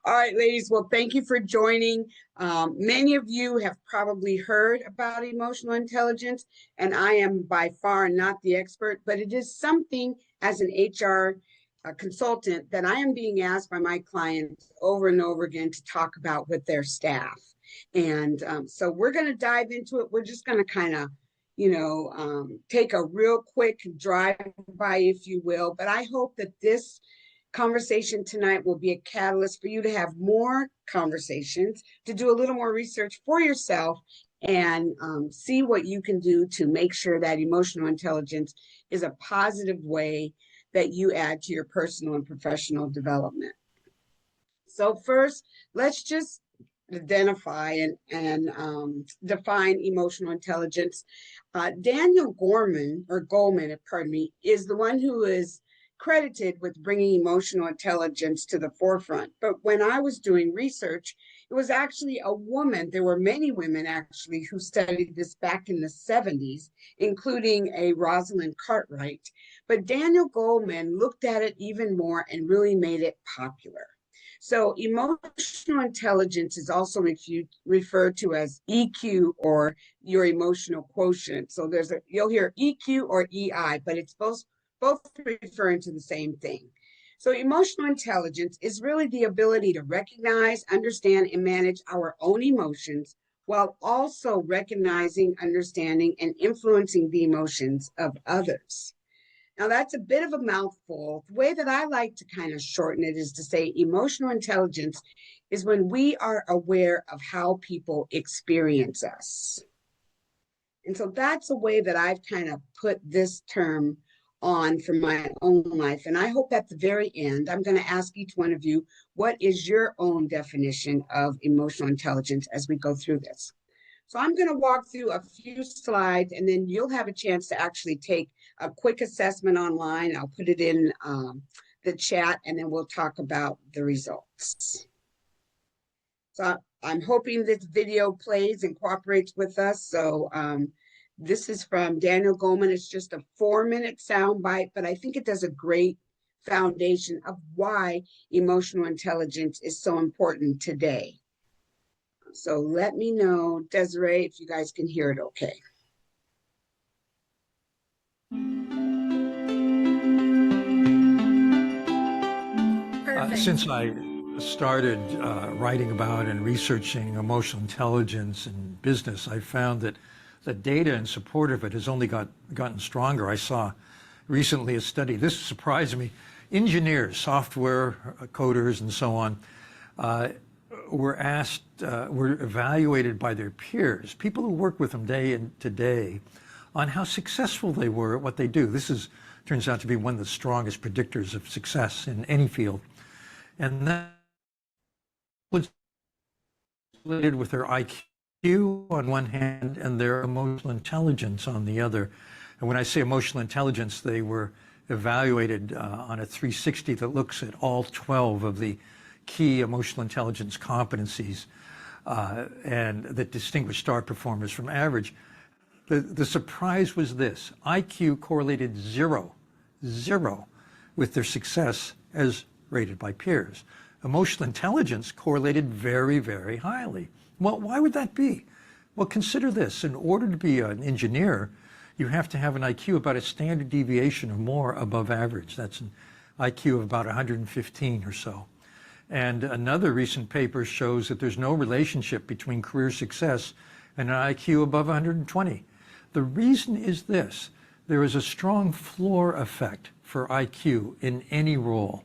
All right, ladies. Well, thank you for joining. Many of you have probably heard about emotional intelligence, and I am by far not the expert, but it is something as an HR consultant that I am being asked by my clients over and over again to talk about with their staff. And so we're going to dive into it. We're just going to kind of take a real quick drive by, if you will. But I hope that this conversation tonight will be a catalyst for you to have more conversations, to do a little more research for yourself, and see what you can do to make sure that emotional intelligence is a positive way that you add to your personal and professional development. So first, let's just identify and define emotional intelligence. Daniel Goleman, is the one who is credited with bringing emotional intelligence to the forefront. But when I was doing research, it was actually a woman. There were many women actually who studied this back in the 70s, including a Rosalind Cartwright. But Daniel Goleman looked at it even more and really made it popular. So emotional intelligence is also referred to as EQ, or your emotional quotient. So you'll hear EQ or EI, but it's both referring to the same thing. So emotional intelligence is really the ability to recognize, understand, and manage our own emotions, while also recognizing, understanding, and influencing the emotions of others. Now, that's a bit of a mouthful. The way that I like to kind of shorten it is to say emotional intelligence is when we are aware of how people experience us. And so that's a way that I've kind of put this term on for my own life. And I hope at the very end, I'm going to ask each one of you, what is your own definition of emotional intelligence as we go through this? So I'm going to walk through a few slides, and then you'll have a chance to actually take a quick assessment online. I'll put it in the chat, and then we'll talk about the results. So I'm hoping this video plays and cooperates with us. So this is from Daniel Goleman. It's just a 4-minute soundbite, but I think it does a great foundation of why emotional intelligence is so important today. So let me know, Desiree, if you guys can hear it okay. Since I started writing about and researching emotional intelligence in business, I found that the data in support of it has only gotten stronger. I saw recently a study, this surprised me, engineers, software coders and so on, were evaluated by their peers, people who work with them day in to day, on how successful they were at what they do. This turns out to be one of the strongest predictors of success in any field. And that was related with their IQ on one hand and their emotional intelligence on the other. And when I say emotional intelligence, they were evaluated on a 360 that looks at all 12 of the key emotional intelligence competencies and that distinguish star performers from average. The surprise was this: IQ correlated zero with their success as rated by peers. Emotional intelligence correlated very, very highly. Well, why would that be? Well, consider this. In order to be an engineer, you have to have an IQ about a standard deviation or more above average. That's an IQ of about 115 or so. And another recent paper shows that there's no relationship between career success and an IQ above 120. The reason is this: there is a strong floor effect for IQ in any role.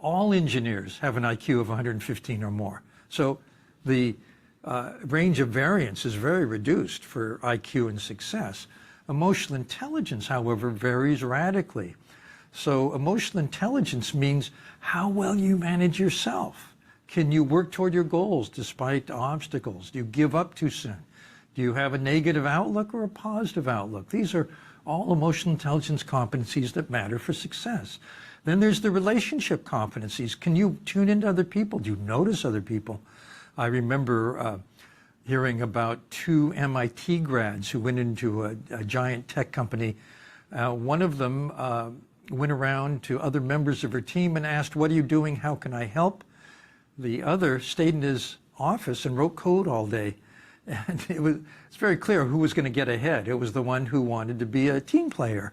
All engineers have an IQ of 115 or more. So the range of variance is very reduced for IQ and success. Emotional intelligence, however, varies radically. So emotional intelligence means how well you manage yourself. Can you work toward your goals despite obstacles? Do you give up too soon? Do you have a negative outlook or a positive outlook? These are all emotional intelligence competencies that matter for success. Then there's the relationship competencies. Can you tune into other people? Do you notice other people? I remember hearing about 2 MIT grads who went into a giant tech company. One of them went around to other members of her team and asked, "What are you doing? How can I help?" The other stayed in his office and wrote code all day. And it's very clear who was going to get ahead. It was the one who wanted to be a team player.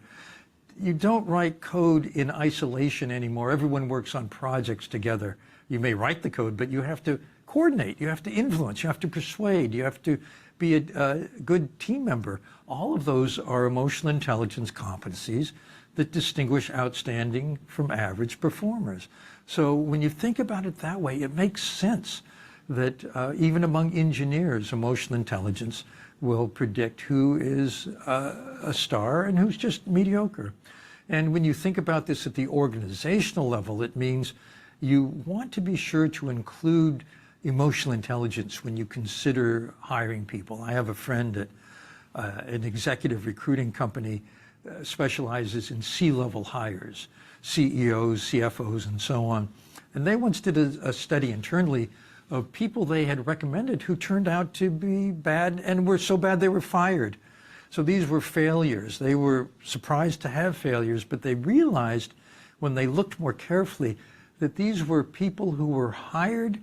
You don't write code in isolation anymore. Everyone works on projects together. You may write the code, but you have to coordinate, you have to influence, you have to persuade, you have to be a good team member. All of those are emotional intelligence competencies that distinguish outstanding from average performers. So when you think about it that way, it makes sense that even among engineers, emotional intelligence will predict who is a star and who's just mediocre. And when you think about this at the organizational level, it means you want to be sure to include emotional intelligence when you consider hiring people. I have a friend at an executive recruiting company specializes in C-level hires, CEOs, CFOs, and so on. And they once did a study internally of people they had recommended who turned out to be bad and were so bad they were fired. So these were failures. They were surprised to have failures, but they realized when they looked more carefully that these were people who were hired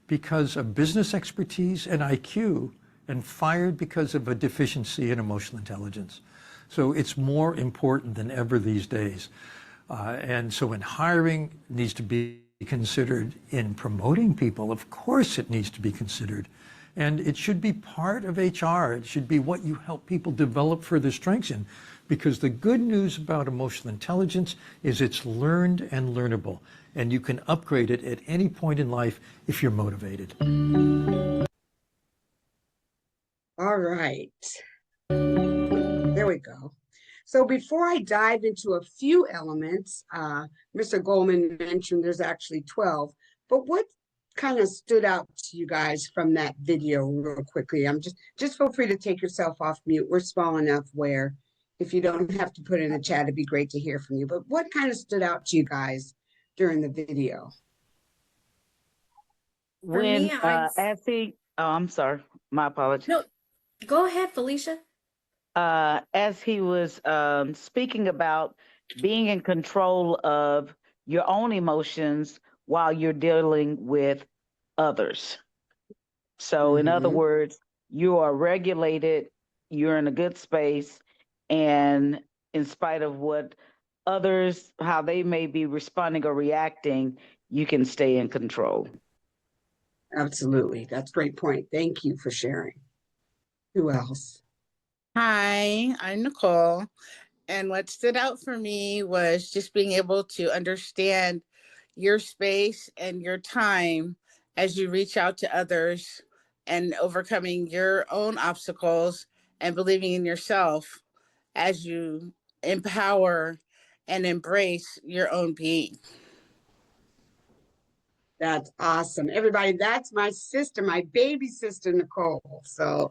because of business expertise and IQ and fired because of a deficiency in emotional intelligence. So it's more important than ever these days. And so in hiring, it needs to be considered. In promoting people, of course it needs to be considered. And it should be part of HR. It should be what you help people develop further strengths in. Because the good news about emotional intelligence is it's learned and learnable. And you can upgrade it at any point in life if you're motivated. All right. There we go. So before I dive into a few elements, Mr. Goldman mentioned there's actually 12, but what kind of stood out to you guys from that video real quickly? I'm just feel free to take yourself off mute. We're small enough where if you don't have to put in a chat, it'd be great to hear from you. But what kind of stood out to you guys during the video? When I'm sorry, my apologies. No, go ahead, Felicia. As he was speaking about being in control of your own emotions while you're dealing with others. So in other words, you are regulated, you're in a good space, and in spite of what others, how they may be responding or reacting, you can stay in control. Absolutely. That's a great point. Thank you for sharing. Who else? Hi, I'm Nicole. And what stood out for me was just being able to understand your space and your time as you reach out to others and overcoming your own obstacles and believing in yourself as you empower and embrace your own being. That's awesome. Everybody, that's my sister, my baby sister, Nicole. So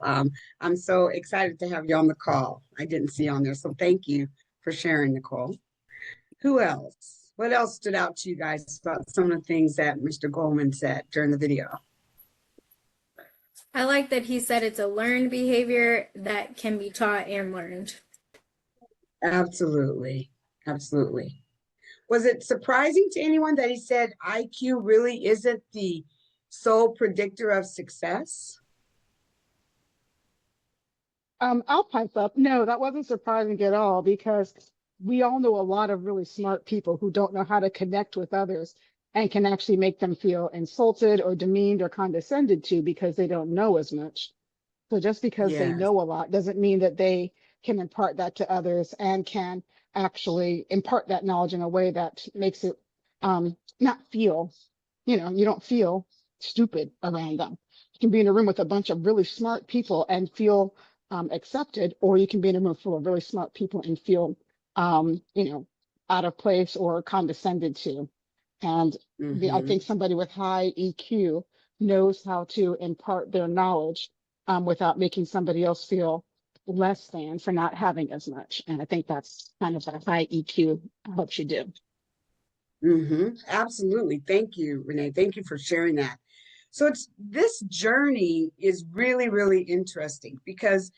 I'm so excited to have you on the call. I didn't see you on there. So thank you for sharing, Nicole. Who else? What else stood out to you guys about some of the things that Mr. Goldman said during the video? I like that he said it's a learned behavior that can be taught and learned. Absolutely. Absolutely. Was it surprising to anyone that he said IQ really isn't the sole predictor of success? I'll pipe up. No, that wasn't surprising at all because we all know a lot of really smart people who don't know how to connect with others and can actually make them feel insulted or demeaned or condescended to because they don't know as much. So just because they know a lot doesn't mean that they can impart that to others and can actually impart that knowledge in a way that makes it not feel, you don't feel stupid around them. You can be in a room with a bunch of really smart people and feel accepted, or you can be in a room full of really smart people and feel, out of place or condescended to. And I think somebody with high EQ knows how to impart their knowledge without making somebody else feel less than for not having as much. And I think that's kind of what high EQ helps you do. Absolutely. Thank you, Renee. Thank you for sharing that. So this journey is really, really interesting because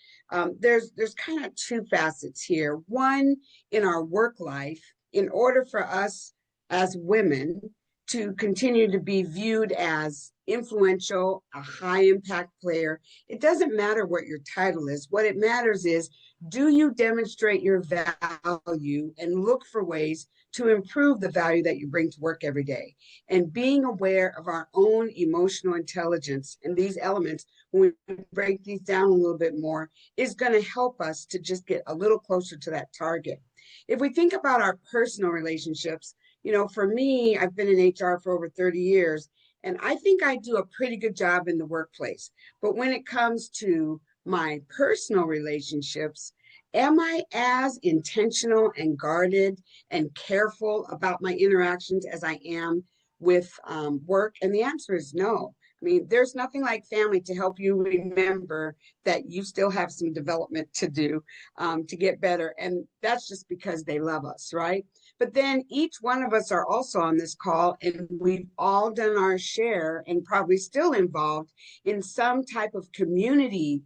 there's kind of two facets here. One, in our work life, in order for us as women to continue to be viewed as influential, a high impact player. It doesn't matter what your title is. What it matters is, do you demonstrate your value and look for ways to improve the value that you bring to work every day? And being aware of our own emotional intelligence and these elements, when we break these down a little bit more, is going to help us to just get a little closer to that target. If we think about our personal relationships, for me, I've been in HR for over 30 years, and I think I do a pretty good job in the workplace. But when it comes to my personal relationships, am I as intentional and guarded and careful about my interactions as I am with work? And the answer is no. I mean, there's nothing like family to help you remember that you still have some development to do to get better. And that's just because they love us, right? But then each one of us are also on this call, and we've all done our share and probably still involved in some type of community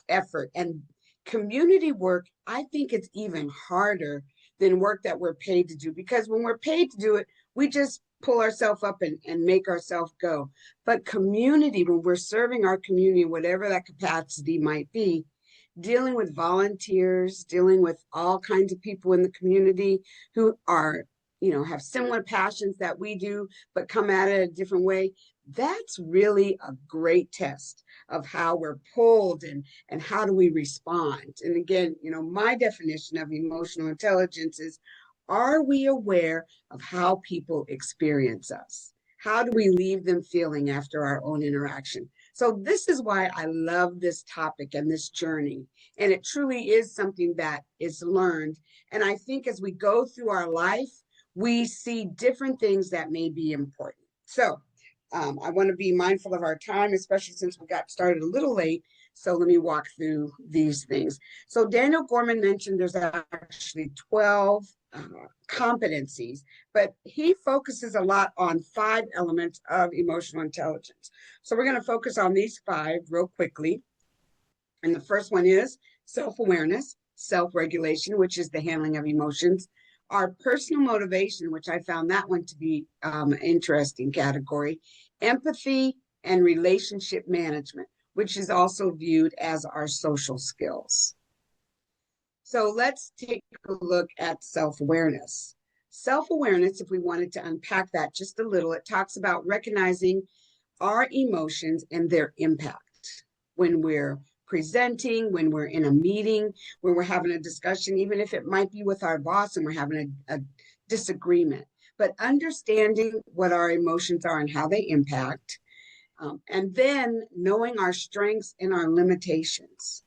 effort. And community work, I think it's even harder than work that we're paid to do, because when we're paid to do it, we just pull ourselves up and make ourselves go. But community, when we're serving our community, whatever that capacity might be, dealing with volunteers, dealing with all kinds of people in the community who are, have similar passions that we do, but come at it a different way, that's really a great test of how we're pulled and how do we respond. And again, my definition of emotional intelligence is, are we aware of how people experience us? How do we leave them feeling after our own interaction? So this is why I love this topic and this journey. And it truly is something that is learned. And I think as we go through our life, we see different things that may be important. So I want to be mindful of our time, especially since we got started a little late. So let me walk through these things. So Daniel Gorman mentioned there's actually 12 competencies, but he focuses a lot on 5 elements of emotional intelligence. So we're going to focus on these 5 real quickly. And the first one is self-awareness, self-regulation, which is the handling of emotions. Our personal motivation, which I found that one to be an interesting category. Empathy and relationship management, which is also viewed as our social skills. So let's take a look at self-awareness. Self-awareness, if we wanted to unpack that just a little, it talks about recognizing our emotions and their impact when we're presenting, when we're in a meeting, when we're having a discussion, even if it might be with our boss and we're having a disagreement. But understanding what our emotions are and how they impact, and then knowing our strengths and our limitations.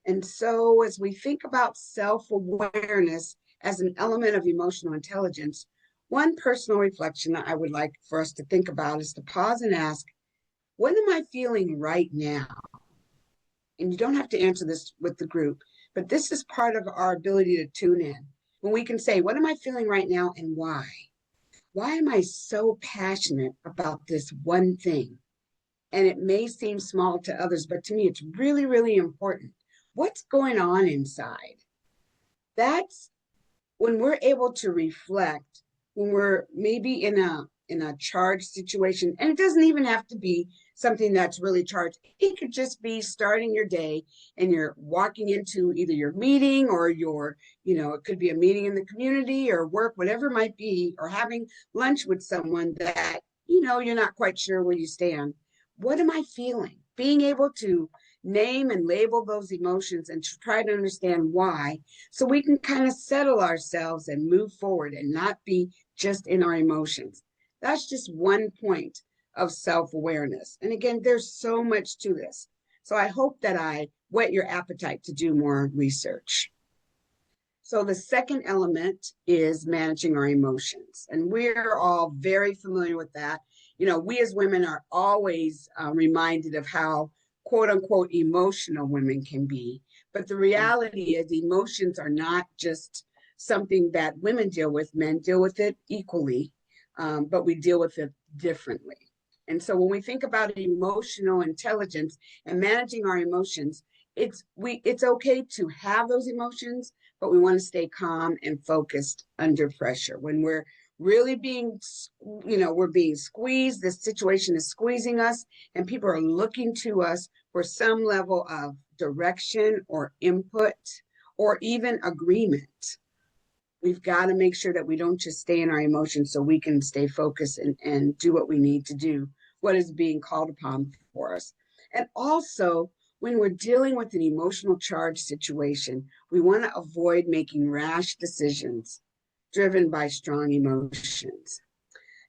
And so as we think about self-awareness as an element of emotional intelligence, one personal reflection that I would like for us to think about is to pause and ask, what am I feeling right now? And you don't have to answer this with the group, but this is part of our ability to tune in. When we can say, what am I feeling right now and why? Why am I so passionate about this one thing? And it may seem small to others, but to me, it's really, really important. What's going on inside? That's when we're able to reflect, when we're maybe in a charged situation, and it doesn't even have to be something that's really charged. It could just be starting your day and you're walking into either your meeting or your, it could be a meeting in the community or work, whatever it might be, or having lunch with someone that, you're not quite sure where you stand. What am I feeling? Being able to name and label those emotions and to try to understand why, so we can kind of settle ourselves and move forward and not be just in our emotions. That's just one point of self-awareness. And again, there's so much to this. So I hope that I whet your appetite to do more research. So the second element is managing our emotions. And we're all very familiar with that. We as women are always reminded of how quote unquote emotional women can be. But the reality is emotions are not just something that women deal with. Men deal with it equally, but we deal with it differently. And so when we think about emotional intelligence and managing our emotions, it's okay to have those emotions, but we want to stay calm and focused under pressure. When we're really being, we're being squeezed. This situation is squeezing us, and people are looking to us for some level of direction or input or even agreement. We've got to make sure that we don't just stay in our emotions so we can stay focused and do what we need to do, what is being called upon for us. And also, when we're dealing with an emotional charge situation, we want to avoid making rash decisions driven by strong emotions.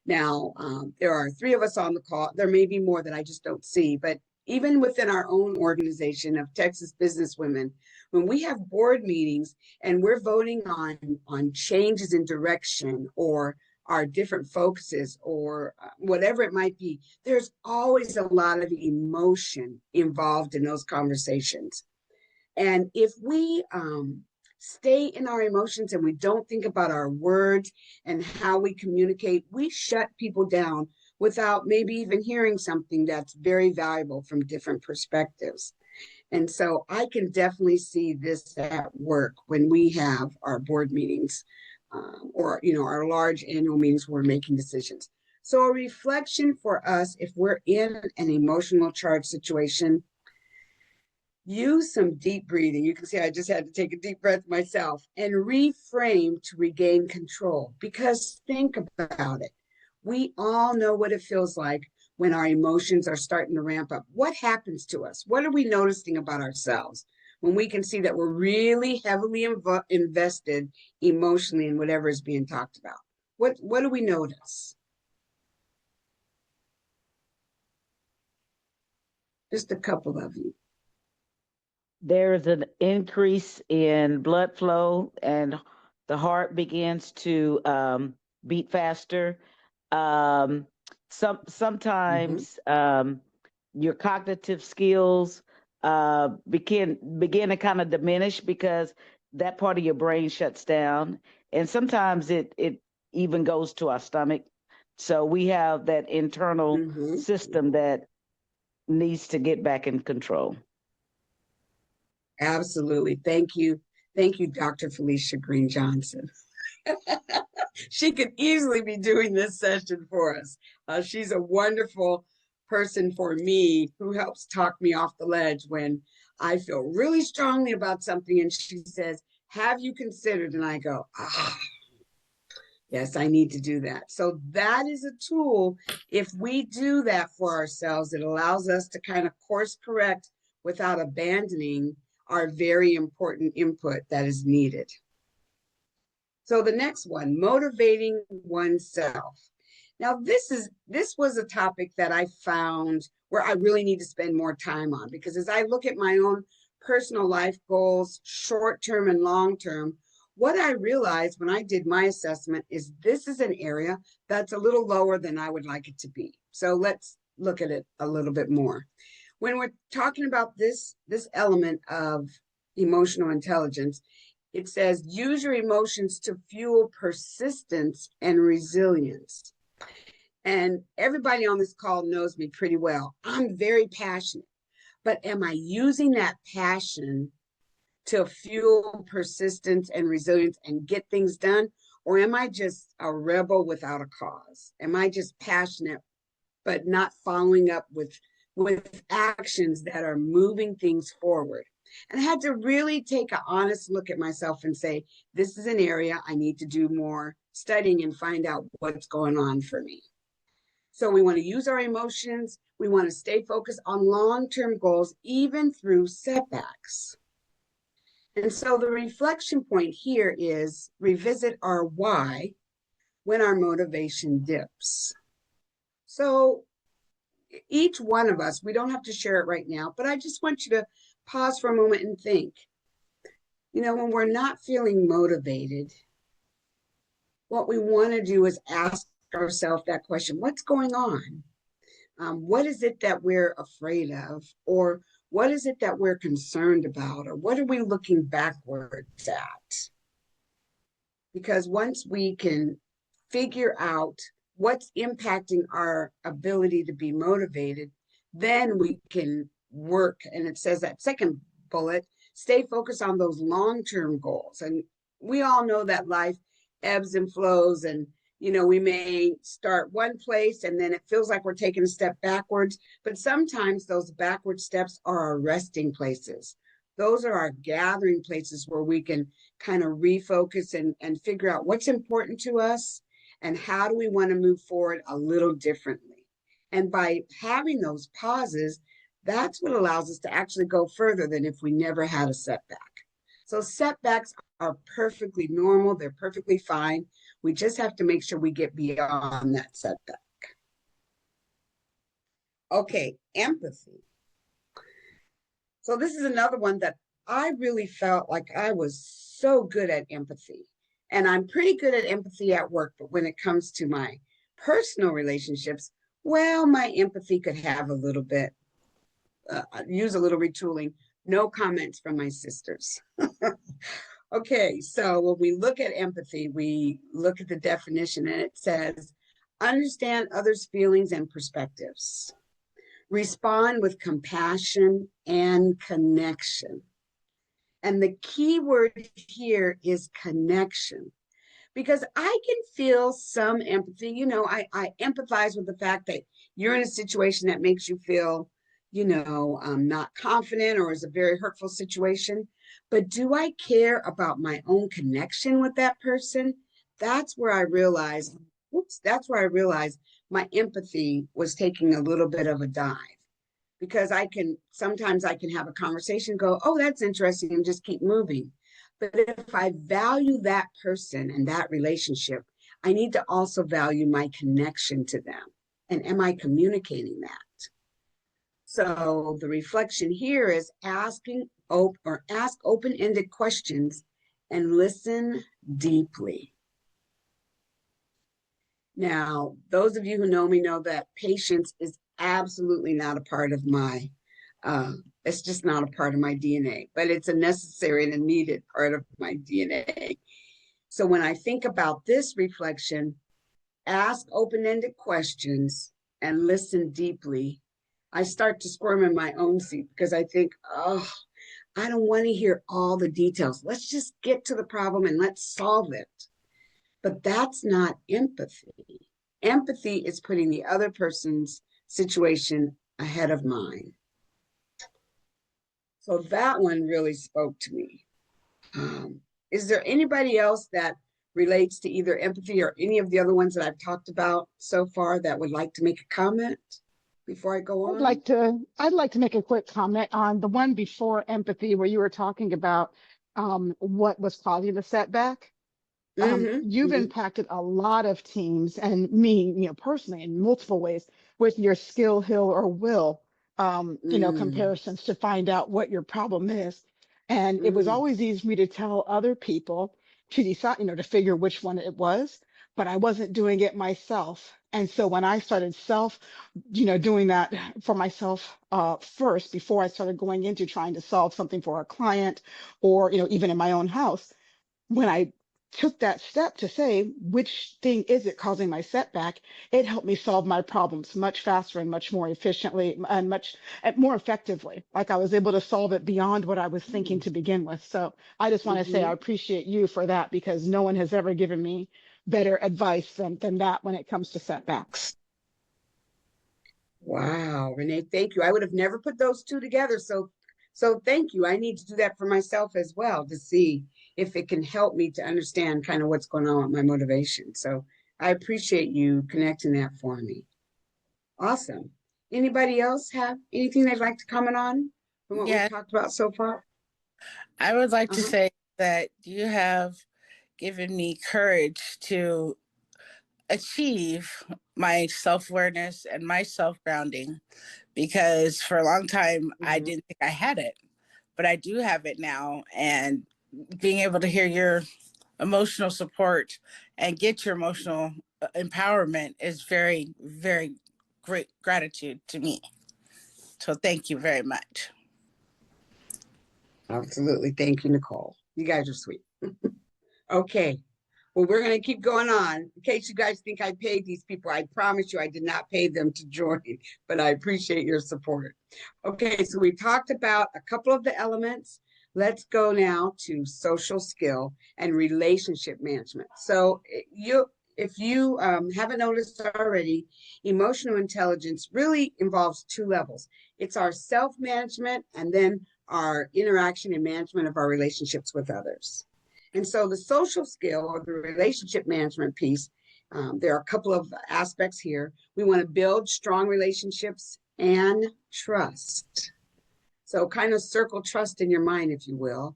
Now, there are 3 of us on the call. There may be more that I just don't see, but even within our own organization of Texas businesswomen, when we have board meetings and we're voting on changes in direction or our different focuses or whatever it might be, there's always a lot of emotion involved in those conversations. And if we stay in our emotions and we don't think about our words and how we communicate, we shut people down without maybe even hearing something that's very valuable from different perspectives. And so I can definitely see this at work when we have our board meetings or, our large annual meetings where we're making decisions. So a reflection for us, if we're in an emotional charge situation, use some deep breathing. You can see I just had to take a deep breath myself and reframe to regain control, because think about it. We all know what it feels like when our emotions are starting to ramp up. What happens to us? What are we noticing about ourselves when we can see that we're really heavily invested emotionally in whatever is being talked about? What do we notice? Just a couple of you. There's an increase in blood flow and the heart begins to beat faster. Sometimes your cognitive skills begin to kind of diminish because that part of your brain shuts down. And sometimes it even goes to our stomach. So we have that internal system that needs to get back in control. Absolutely. Thank you. Thank you, Dr. Felicia Green Johnson. She could easily be doing this session for us. She's a wonderful person for me who helps talk me off the ledge when I feel really strongly about something. And she says, have you considered? And I go, yes, I need to do that. So that is a tool. If we do that for ourselves, it allows us to kind of course correct without abandoning our very important input that is needed. So the next one, motivating oneself. Now, this was a topic that I found where I really need to spend more time on, because as I look at my own personal life goals, short-term and long-term, what I realized when I did my assessment is this is an area that's a little lower than I would like it to be. So let's look at it a little bit more. When we're talking about this element of emotional intelligence, it says use your emotions to fuel persistence and resilience. And everybody on this call knows me pretty well. I'm very passionate, but am I using that passion to fuel persistence and resilience and get things done? Or am I just a rebel without a cause? Am I just passionate, but not following up with actions that are moving things forward? And I had to really take an honest look at myself and say, this is an area I need to do more studying and find out what's going on for me. So we want to use our emotions. We want to stay focused on long-term goals, even through setbacks. And so the reflection point here is revisit our why when our motivation dips. So each one of us, we don't have to share it right now, but I just want you to pause for a moment and think. When we're not feeling motivated, what we want to do is ask ourselves that question, what's going on? What is it that we're afraid of? Or what is it that we're concerned about? Or what are we looking backwards at? Because once we can figure out what's impacting our ability to be motivated, then we can work. And it says that second bullet, stay focused on those long-term goals. And we all know that life ebbs and flows, and We may start one place and then it feels like we're taking a step backwards, but sometimes those backward steps are our resting places. Those are our gathering places where we can kind of refocus and figure out what's important to us and how do we want to move forward a little differently. And by having those pauses, that's what allows us to actually go further than if we never had a setback. So setbacks are perfectly normal. They're perfectly fine. We just have to make sure we get beyond that setback. Okay, empathy. So this is another one that I really felt like I was so good at empathy. And I'm pretty good at empathy at work, but when it comes to my personal relationships, well, my empathy could have a little bit, use a little retooling. No comments from my sisters. Okay, so when we look at empathy, we look at the definition and it says, understand others' feelings and perspectives. Respond with compassion and connection. And the key word here is connection, because I can feel some empathy. I empathize with the fact that you're in a situation that makes you feel, not confident or is a very hurtful situation. But do I care about my own connection with that person? That's where I realized, my empathy was taking a little bit of a dive, because sometimes I can have a conversation, go, oh, that's interesting, and just keep moving. But if I value that person and that relationship, I need to also value my connection to them. And am I communicating that? So the reflection here is ask open-ended questions and listen deeply. Now, those of you who know me know that patience is absolutely not a part of my, it's just not a part of my DNA, but it's a necessary and a needed part of my DNA. So when I think about this reflection, ask open-ended questions and listen deeply, I start to squirm in my own seat, because I think, oh, I don't want to hear all the details. Let's just get to the problem and let's solve it. But that's not empathy. Empathy is putting the other person's situation ahead of mine. So that one really spoke to me. Is there anybody else that relates to either empathy or any of the other ones that I've talked about so far that would like to make a comment before I go on? I'd like to make a quick comment on the one before empathy, where you were talking about what was causing the setback. You've impacted a lot of teams, and me, personally, in multiple ways, with your skill, hill, or will, comparisons to find out what your problem is. And it was always easy for me to tell other people to decide, to figure which one it was, but I wasn't doing it myself. And so when I started doing that for myself first, before I started going into trying to solve something for a client, or, even in my own house, when I took that step to say, which thing is it causing my setback, it helped me solve my problems much faster and much more efficiently and much more effectively. Like I was able to solve it beyond what I was thinking to begin with. So I just want to say I appreciate you for that, because no one has ever given me better advice than that when it comes to setbacks. Wow, Renee, thank you. I would have never put those two together. So thank you. I need to do that for myself as well, to see if it can help me to understand kind of what's going on with my motivation. So I appreciate you connecting that for me. Awesome. Anybody else have anything they'd like to comment on from what we've talked about so far? I would like to say that you have given me courage to achieve my self-awareness and my self-grounding, because for a long time I didn't think I had it, but I do have it now. And being able to hear your emotional support and get your emotional empowerment is very, very great gratitude to me. So thank you very much. Absolutely. Thank you, Nicole. You guys are sweet. Okay. Well, we're going to keep going on. In case you guys think I paid these people, I promise you I did not pay them to join, but I appreciate your support. Okay, so we talked about a couple of the elements. Let's go now to social skill and relationship management. So if you haven't noticed already, emotional intelligence really involves two levels. It's our self-management and then our interaction and management of our relationships with others. And so the social skill or the relationship management piece, there are a couple of aspects here. We want to build strong relationships and trust. So kind of circle trust in your mind, if you will.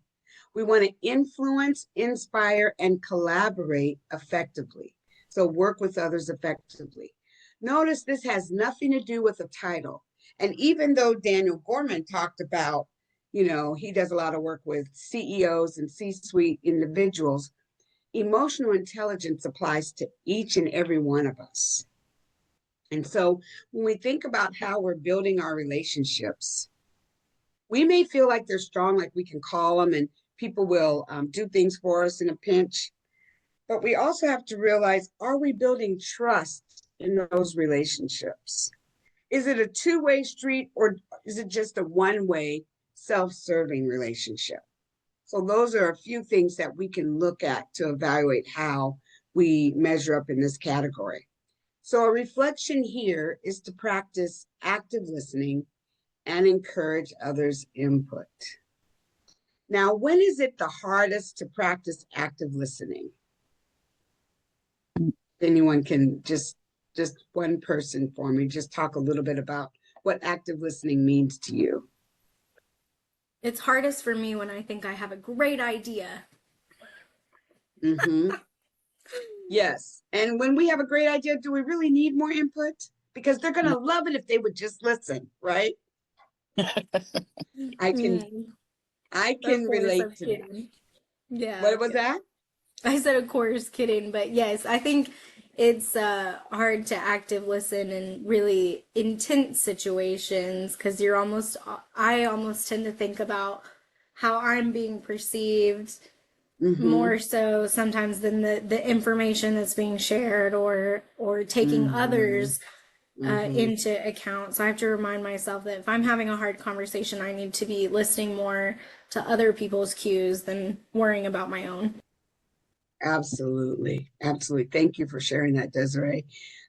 We want to influence, inspire, and collaborate effectively. So work with others effectively. Notice this has nothing to do with a title. And even though Daniel Gorman talked about, he does a lot of work with CEOs and C-suite individuals, emotional intelligence applies to each and every one of us. And so when we think about how we're building our relationships, we may feel like they're strong, like we can call them and people will do things for us in a pinch. But we also have to realize, are we building trust in those relationships? Is it a two-way street or is it just a one-way self-serving relationship? So those are a few things that we can look at to evaluate how we measure up in this category. So a reflection here is to practice active listening and encourage others' input. Now, when is it the hardest to practice active listening? Anyone can just one person for me, just talk a little bit about what active listening means to you. It's hardest for me when I think I have a great idea. Mm-hmm. Yes. And when we have a great idea, do we really need more input? Because they're going to love it if they would just listen, right? I can relate to that. Yeah. What was that? I said, of course, kidding, but yes, I think it's hard to active listen in really intense situations because I almost tend to think about how I'm being perceived more so sometimes than the information that's being shared or taking others into account. So I have to remind myself that if I'm having a hard conversation, I need to be listening more to other people's cues than worrying about my own. Absolutely. Absolutely. Thank you for sharing that, Desiree.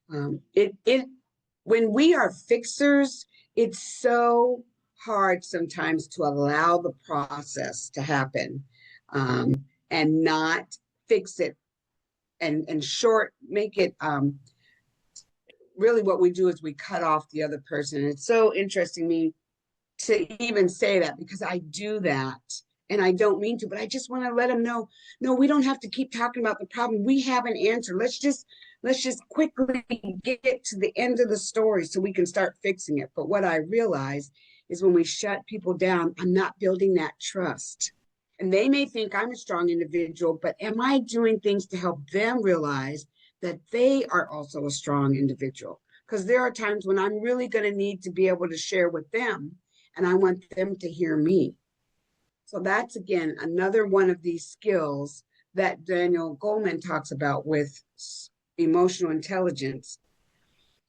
When we are fixers, it's so hard sometimes to allow the process to happen and not fix it and make it really what we do is we cut off the other person. And it's so interesting me to even say that because I do that. And I don't mean to, but I just want to let them know, no, we don't have to keep talking about the problem. We have an answer. Let's just quickly get to the end of the story so we can start fixing it. But what I realize is when we shut people down, I'm not building that trust. And they may think I'm a strong individual, but am I doing things to help them realize that they are also a strong individual? Because there are times when I'm really going to need to be able to share with them, and I want them to hear me. So that's, again, another one of these skills that Daniel Goleman talks about with emotional intelligence.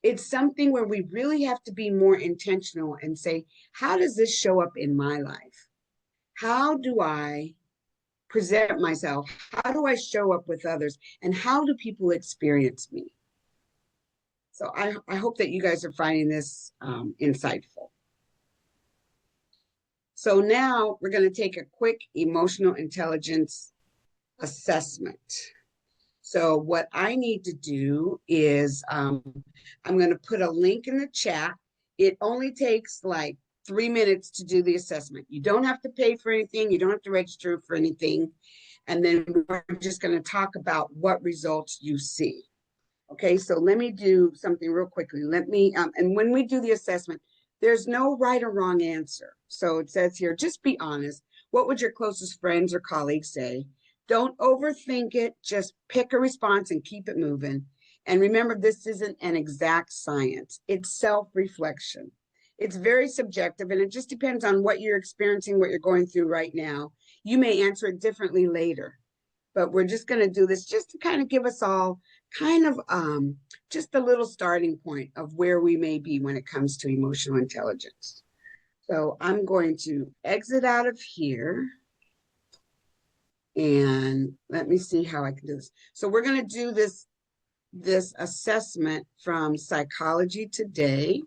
It's something where we really have to be more intentional and say, how does this show up in my life? How do I present myself? How do I show up with others? And how do people experience me? So I hope that you guys are finding this insightful. So now we're going to take a quick emotional intelligence assessment. So what I need to do is I'm going to put a link in the chat. It only takes like 3 minutes to do the assessment. You don't have to pay for anything. You don't have to register for anything. And then we're just going to talk about what results you see. Okay, so let me do something real quickly. And when we do the assessment, there's no right or wrong answer. So it says here, just be honest. What would your closest friends or colleagues say? Don't overthink it. Just pick a response and keep it moving. And remember, this isn't an exact science. It's self-reflection. It's very subjective, and it just depends on what you're experiencing, what you're going through right now. You may answer it differently later, but we're just going to do this just to kind of give us all kind of just a little starting point of where we may be when it comes to emotional intelligence. So I'm going to exit out of here. And let me see how I can do this. So we're going to do this this assessment from Psychology Today.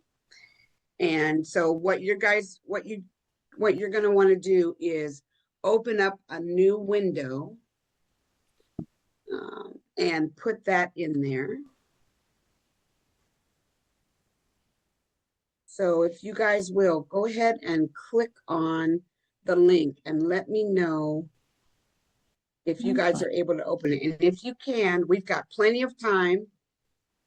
And so what you're going to want to do is open up a new window and put that in there. So if you guys will go ahead and click on the link and let me know if you guys are able to open it. And if you can, we've got plenty of time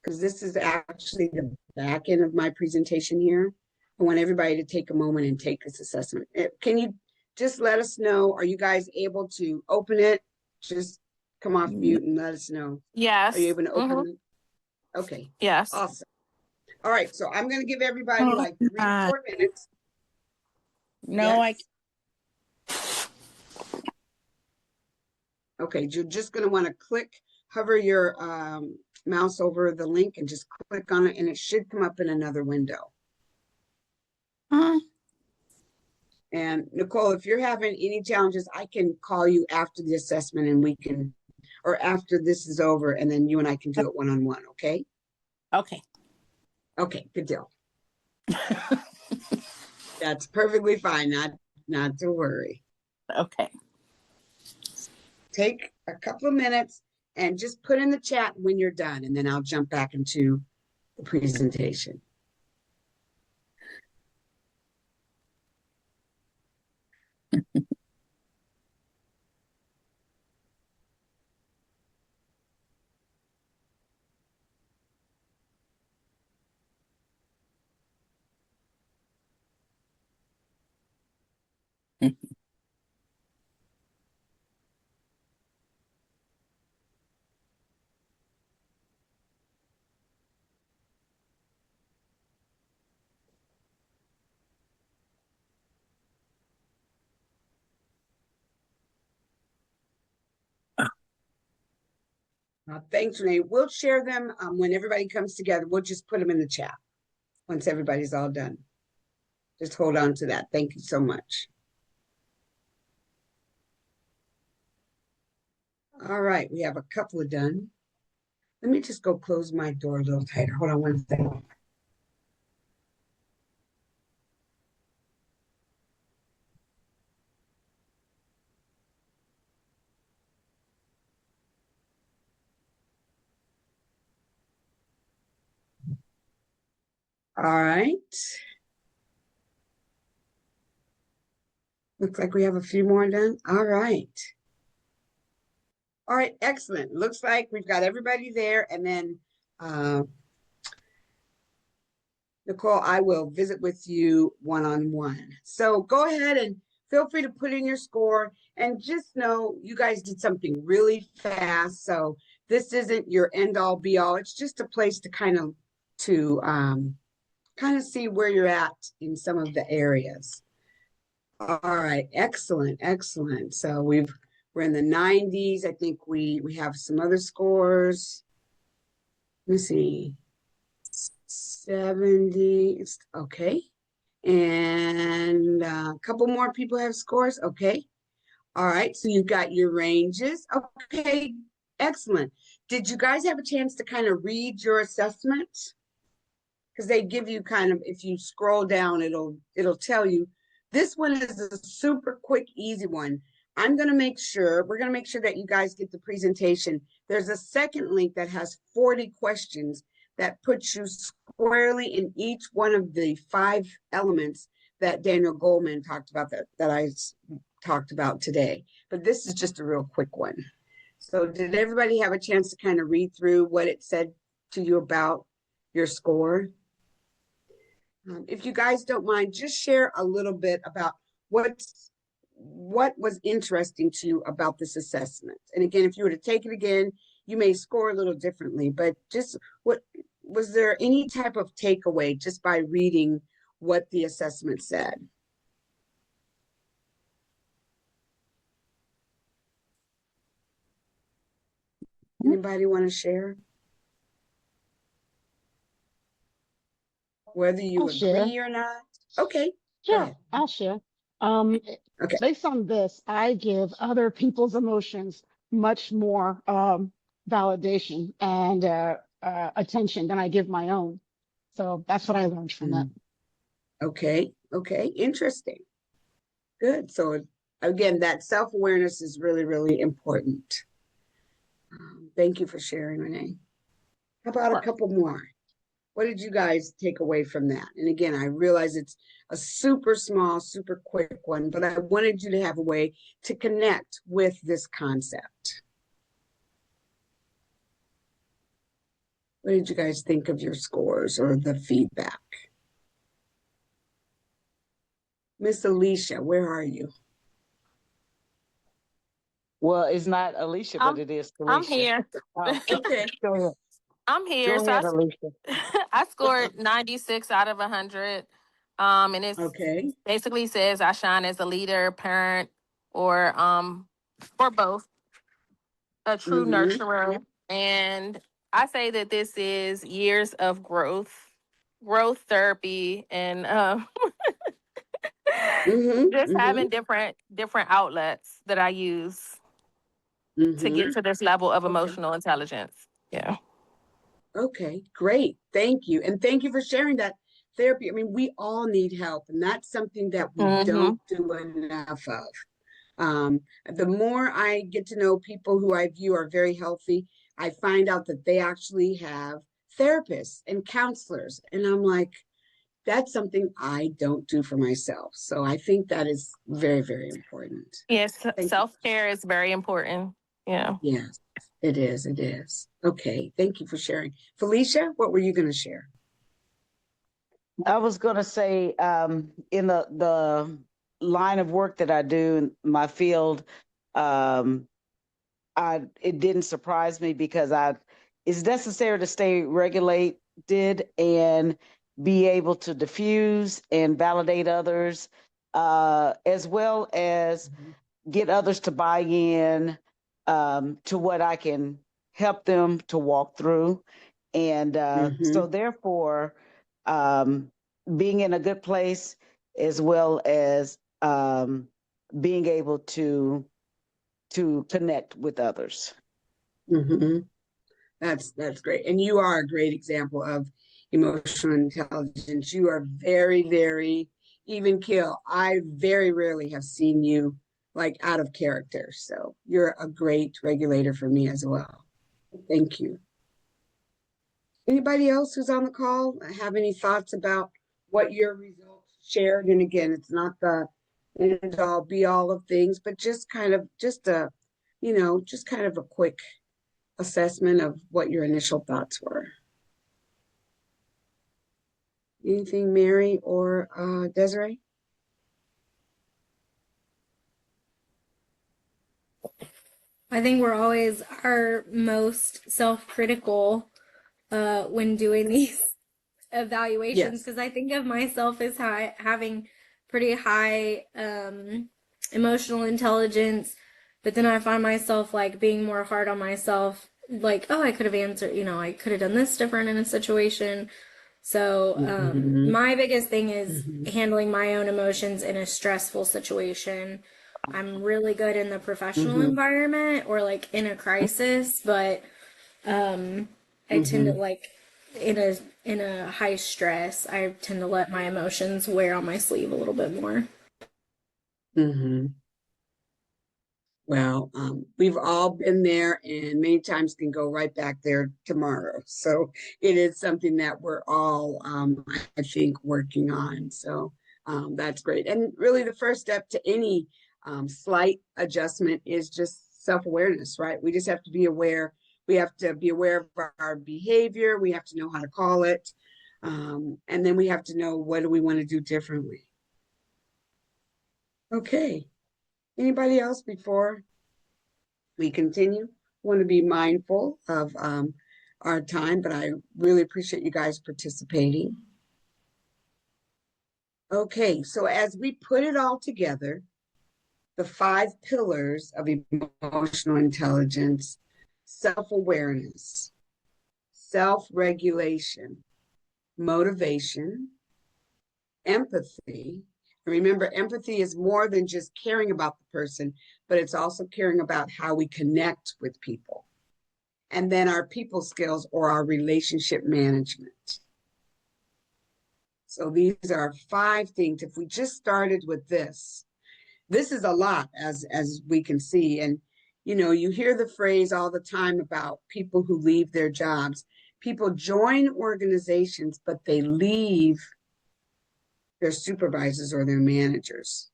because this is actually the back end of my presentation here. I want everybody to take a moment and take this assessment. Can you just let us know, are you guys able to open it? Just come off mute and let us know. Yes. Are you able to open it? Okay. Yes. Awesome. All right, so I'm going to give everybody like 3 to 4 minutes. No, Yes? Okay, you're just going to want to hover your mouse over the link and just click on it, and it should come up in another window. And Nicole, if you're having any challenges, I can call you after the assessment and we can, or after this is over, and then you and I can do it one-on-one, okay? Okay. Okay, good deal. That's perfectly fine, not to worry. Okay. Take a couple of minutes and just put in the chat when you're done, and then I'll jump back into the presentation. Thanks, Renee. We'll share them when everybody comes together. We'll just put them in the chat once everybody's all done. Just hold on to that. Thank you so much. All right, we have a couple of done. Let me just go close my door a little tighter. Hold on one second. All right. Looks like we have a few more done. All right. All right, excellent. Looks like we've got everybody there. And then, Nicole, I will visit with you one-on-one. So go ahead and feel free to put in your score. And just know you guys did something really fast. So this isn't your end-all be-all. It's just a place to kind of see where you're at in some of the areas. All right, excellent, excellent. So we're in the 90s. I think we have some other scores. Let me see. 70, okay. And a couple more people have scores, okay. All right, so you've got your ranges. Okay, excellent. Did you guys have a chance to kind of read your assessment? Because they give you kind of, if you scroll down, it'll tell you. This one is a super quick, easy one. We're going to make sure that you guys get the presentation. There's a second link that has 40 questions that puts you squarely in each one of the 5 elements that Daniel Goleman talked about, that I talked about today. But this is just a real quick one. So did everybody have a chance to kind of read through what it said to you about your score? If you guys don't mind, just share a little bit about what was interesting to you about this assessment. And again, if you were to take it again, you may score a little differently, but just what was there any type of takeaway just by reading what the assessment said? Anybody want to share? Whether you agree or not? Okay. Sure, I'll share. Okay. Based on this, I give other people's emotions much more validation. And attention than I give my own. So that's what I learned from that. Okay. Okay. Interesting. Good. So again, that self-awareness is really, really important. Thank you for sharing, Renee. How about a couple more? What did you guys take away from that? And again, I realize it's a super small, super quick one, but I wanted you to have a way to connect with this concept. What did you guys think of your scores or the feedback? Miss Alicia, where are you? Well, it's not Alicia, but it is I'm Felicia. here. Oh, Okay. go ahead. I'm here. Go So ahead, Alicia. I scored 96 out of 100. And it Okay. basically says I shine as a leader, parent, or both, a true Mm-hmm. nurturer. And I say that this is years of growth therapy, and just Mm-hmm. having different outlets that I use to Mm-hmm. get to this level of Okay. emotional intelligence. Yeah. Okay, great. Thank you. And thank you for sharing that therapy. I mean, we all need help, and that's something that we Mm-hmm. don't do enough of. The more I get to know people who I view are very healthy, I find out that they actually have therapists and counselors. And I'm like, that's something I don't do for myself. So I think that is very, very important. Yes, Thank you. self-care is very important. Yeah. Yes, it is. It is. Okay. Thank you for sharing. Felicia, what were you going to share? I was going to say, in the line of work that I do in my field, um, it didn't surprise me because it's necessary to stay regulated and be able to diffuse and validate others, as well as get others to buy in to what I can help them to walk through. And Mm-hmm. so therefore, um, being in a good place as well as being able to connect with others. Mm-hmm. That's great. And you are a great example of emotional intelligence. You are very, very even keel. I very rarely have seen you like out of character. So you're a great regulator for me as well. Thank you. Anybody else who's on the call have any thoughts about what your results shared? And again, it's not the end all be all of things, but just kind of just a, just kind of a quick assessment of what your initial thoughts were. Anything, Mary or Desiree? I think we're always our most self-critical when doing these evaluations, Yes. because I think of myself as having pretty high emotional intelligence, but then I find myself like being more hard on myself, like, oh, I could have answered, I could have done this different in a situation. So Mm-hmm. my biggest thing is Mm-hmm. handling my own emotions in a stressful situation. I'm really good in the professional Mm-hmm. environment or like in a crisis, but I tend to Mm-hmm. like in a high stress, I tend to let my emotions wear on my sleeve a little bit more. Mm-hmm. Well, we've all been there and many times can go right back there tomorrow. So it is something that we're all, I think, working on. So that's great. And really, the first step to any slight adjustment is just self-awareness, right? We just have to be aware. We have to be aware of our behavior. We have to know how to call it. And then we have to know what do we want to do differently. Okay. Anybody else before we continue? Want to be mindful of our time, but I really appreciate you guys participating. Okay, so as we put it all together, the 5 pillars of emotional intelligence: self-awareness, self-regulation, motivation, empathy. Remember, empathy is more than just caring about the person, but it's also caring about how we connect with people. and then our people skills or our relationship management. So these are 5 things. If we just started with this is a lot, as we can see. And you hear the phrase all the time about people who leave their jobs. People join organizations, but they leave their supervisors or their managers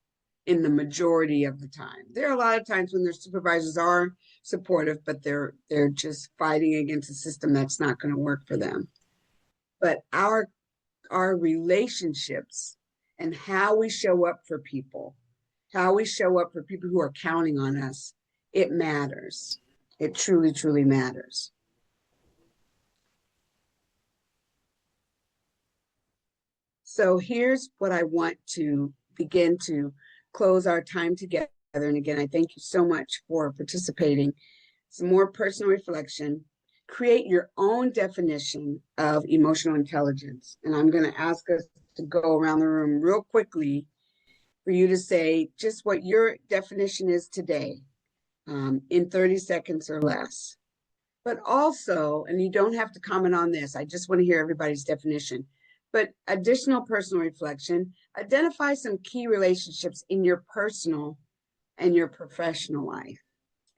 in the majority of the time. There are a lot of times when their supervisors are supportive, but they're just fighting against a system that's not going to work for them. But our relationships and how we show up for people, who are counting on us, it matters. It truly, truly matters. So here's what I want to begin to close our time together. And again, I thank you so much for participating. Some more personal reflection. Create your own definition of emotional intelligence. And I'm going to ask us to go around the room real quickly for you to say just what your definition is today, in 30 seconds or less. But also, and you don't have to comment on this, I just want to hear everybody's definition. But additional personal reflection, identify some key relationships in your personal and your professional life.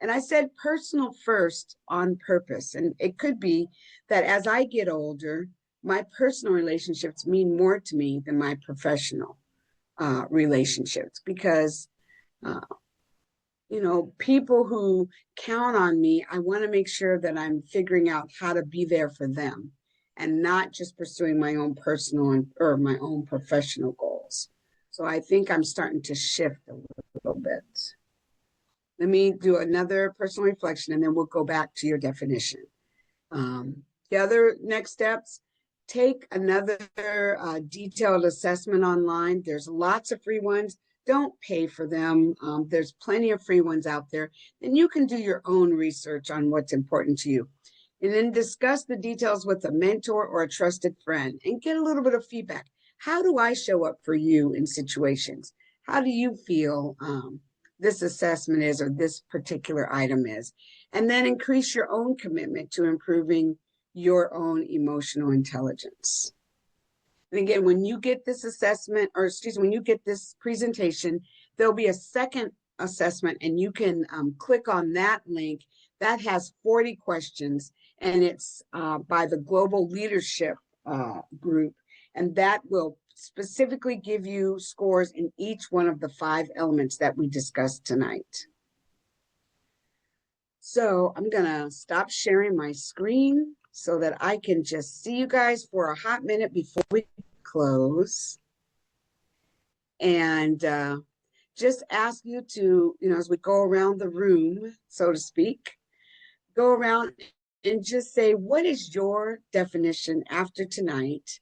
And I said personal first on purpose. And it could be that as I get older, my personal relationships mean more to me than my professional relationships, because, people who count on me, I want to make sure that I'm figuring out how to be there for them and not just pursuing my own personal or my own professional goals. So I think I'm starting to shift a little bit. Let me do another personal reflection, and then we'll go back to your definition. The other next steps, take another detailed assessment online. There's lots of free ones. Don't pay for them. There's plenty of free ones out there. And you can do your own research on what's important to you. And then discuss the details with a mentor or a trusted friend and get a little bit of feedback. How do I show up for you in situations? How do you feel this assessment is, or this particular item is? And then increase your own commitment to improving your own emotional intelligence. And again, when you get this assessment, when you get this presentation, there'll be a second assessment, and you can click on that link. That has 40 questions, and it's by the Global Leadership Group, and that will specifically give you scores in each one of the 5 elements that we discussed tonight. So I'm going to stop sharing my screen so that I can just see you guys for a hot minute before we close. And just ask you to, as we go around the room, so to speak, go around and just say, what is your definition after tonight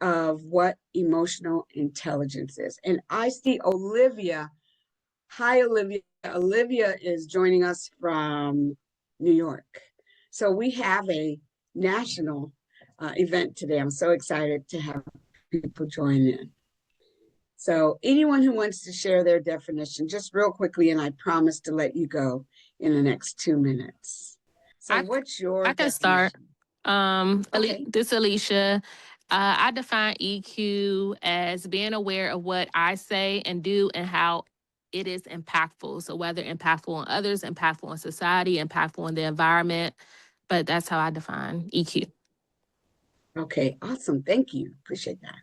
of what emotional intelligence is? And I see Olivia. Hi, Olivia. Olivia is joining us from New York. So we have a national event today. I'm so excited to have people join in. So anyone who wants to share their definition, just real quickly, and I promise to let you go in the next 2 minutes. So what's your I can definition? start. Okay. This is Alicia. I define EQ as being aware of what I say and do and how it is impactful. So whether impactful on others, impactful on society, impactful on the environment. But that's how I define EQ. Okay, awesome. Thank you. Appreciate that.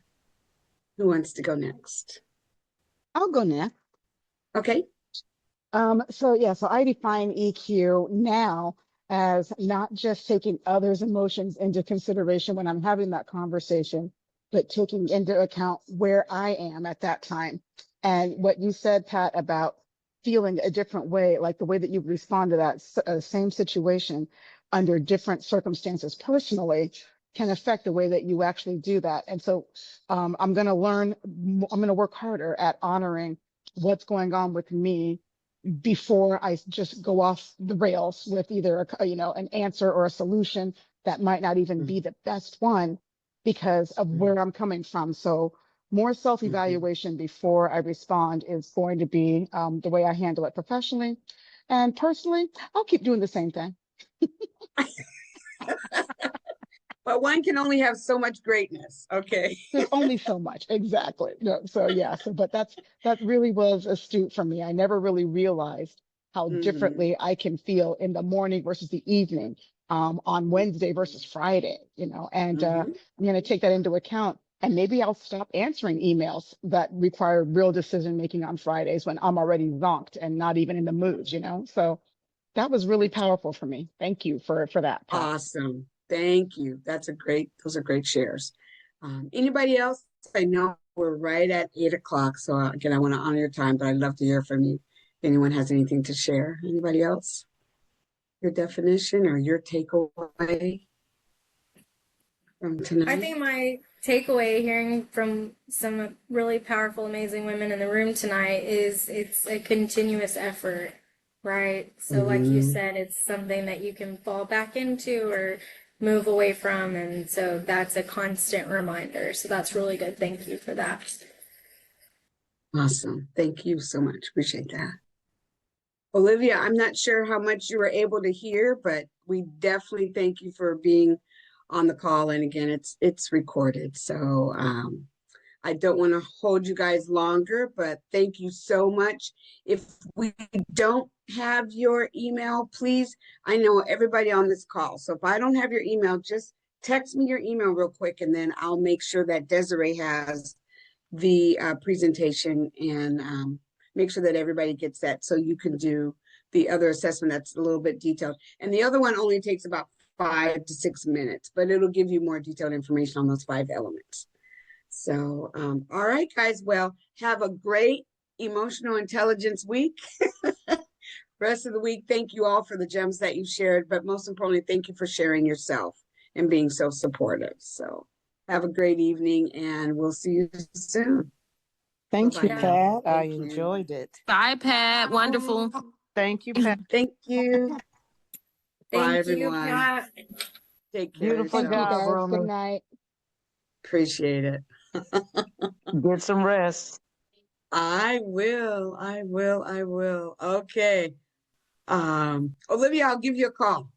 Who wants to go next? I'll go next. Okay. So I define EQ now as not just taking others' emotions into consideration when I'm having that conversation, but taking into account where I am at that time. And what you said, Pat, about feeling a different way, like the way that you respond to that same situation under different circumstances personally, can affect the way that you actually do that. And so I'm going to work harder at honoring what's going on with me before I just go off the rails with either an answer or a solution that might not even be the best one because of where I'm coming from. So more self-evaluation before I respond is going to be the way I handle it professionally. And personally, I'll keep doing the same thing. But one can only have so much greatness. Okay. There's only so much. Exactly. No, so yeah, but that really was astute for me. I never really realized how Mhm. differently I can feel in the morning versus the evening, on Wednesday versus Friday, and Mhm. I'm going to take that into account. And maybe I'll stop answering emails that require real decision making on Fridays when I'm already zonked and not even in the mood. So that was really powerful for me. Thank you for that, Pat. Awesome. Thank you. Those are great shares. Anybody else? I know we're right at 8 o'clock. So again, I want to honor your time, but I'd love to hear from you. If anyone has anything to share. Anybody else? Your definition or your takeaway from I tonight? think my takeaway hearing from some really powerful, amazing women in the room tonight is it's a continuous effort, right? So, like you Mhm. said, it's something that you can fall back into or move away from. And so that's a constant reminder. So, that's really good. Thank you for that. Awesome. Thank you so much. Appreciate that. Olivia, I'm not sure how much you were able to hear, but we definitely thank you for being on the call. And again, it's recorded. So I don't want to hold you guys longer, but thank you so much. If we don't have your email, please, I know everybody on this call. So if I don't have your email, just text me your email real quick, and then I'll make sure that Desiree has the presentation and make sure that everybody gets that so you can do the other assessment that's a little bit detailed. And the other one only takes about 5 to 6 minutes, but it'll give you more detailed information on those 5 elements. So, all right, guys. Well, have a great emotional intelligence week. Rest of the week, thank you all for the gems that you shared, but most importantly, thank you for sharing yourself and being so supportive. So, have a great evening, and we'll see you soon. Thank you, Bye-bye now. Pat. I Thank you. enjoyed it. Bye, Pat. Wonderful. Thank you, Pat. Thank you. Bye, Thank you, everyone. Pat. Take care of Beautiful Thank you, yourselves. job, guys. Good Romy. night. Appreciate it. Get some rest. I will. I will. I will. Okay. Olivia, I'll give you a call.